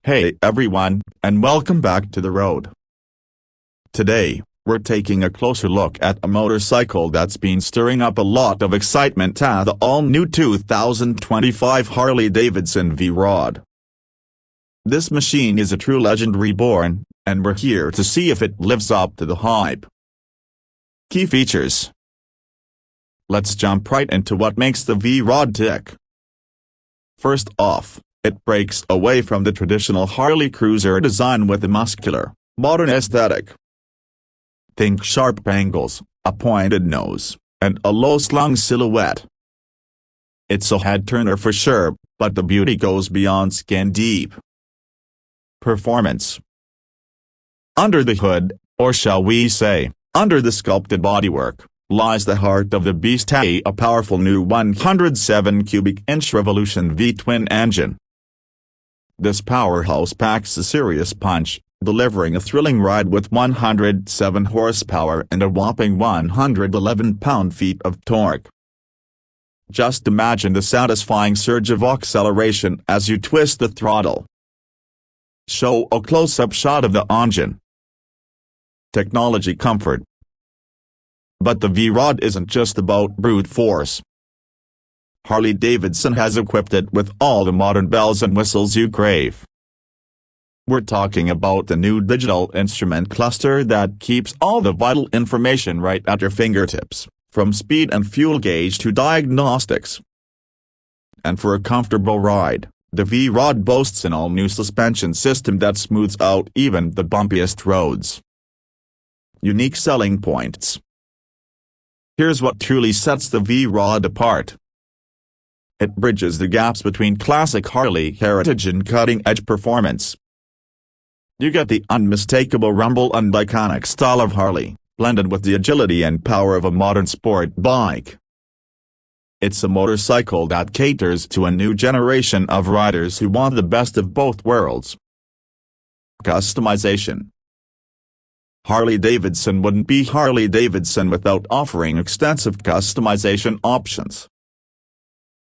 Hey everyone, and welcome back to the road. Today, we're taking a closer look at a motorcycle that's been stirring up a lot of excitement, the all-new 2025 Harley-Davidson V-Rod. This machine is a true legend reborn, and we're here to see if it lives up to the hype. Key features. Let's jump right into what makes the V-Rod tick. First off, it breaks away from the traditional Harley cruiser design with a muscular, modern aesthetic. Think sharp angles, a pointed nose, and a low-slung silhouette. It's a head-turner for sure, but the beauty goes beyond skin deep. Performance. Under the hood, or shall we say, under the sculpted bodywork, lies the heart of the beast, a powerful new 107 cubic inch Revolution V-twin engine. This powerhouse packs a serious punch, delivering a thrilling ride with 107 horsepower and a whopping 111 pound-feet of torque. Just imagine the satisfying surge of acceleration as you twist the throttle. Show a close-up shot of the engine. Technology comfort. But the V-Rod isn't just about brute force. Harley-Davidson has equipped it with all the modern bells and whistles you crave. We're talking about the new digital instrument cluster that keeps all the vital information right at your fingertips, from speed and fuel gauge to diagnostics. And for a comfortable ride, the V-Rod boasts an all-new suspension system that smooths out even the bumpiest roads. Unique selling points. Here's what truly sets the V-Rod apart. It bridges the gaps between classic Harley heritage and cutting-edge performance. You get the unmistakable rumble and iconic style of Harley, blended with the agility and power of a modern sport bike. It's a motorcycle that caters to a new generation of riders who want the best of both worlds. Customization. Harley-Davidson wouldn't be Harley-Davidson without offering extensive customization options.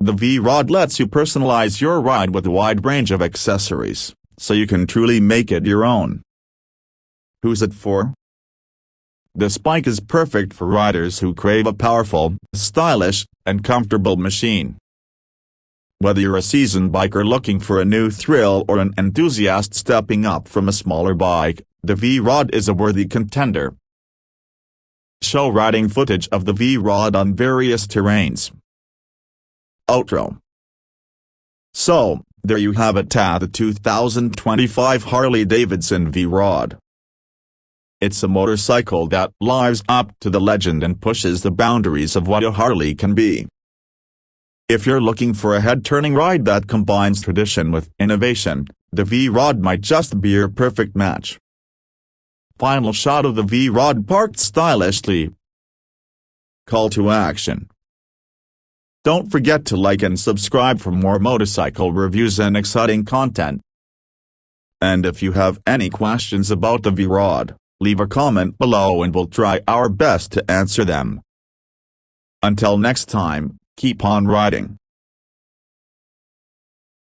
The V-Rod lets you personalize your ride with a wide range of accessories, so you can truly make it your own. Who's it for? This bike is perfect for riders who crave a powerful, stylish, and comfortable machine. Whether you're a seasoned biker looking for a new thrill or an enthusiast stepping up from a smaller bike, the V-Rod is a worthy contender. Show riding footage of the V-Rod on various terrains. Outro. So, there you have it, the 2025 Harley-Davidson V-Rod. It's a motorcycle that lives up to the legend and pushes the boundaries of what a Harley can be. If you're looking for a head-turning ride that combines tradition with innovation, the V-Rod might just be your perfect match. Final shot of the V-Rod parked stylishly. Call to action. Don't forget to like and subscribe for more motorcycle reviews and exciting content. And if you have any questions about the V-Rod, leave a comment below and we'll try our best to answer them. Until next time, keep on riding.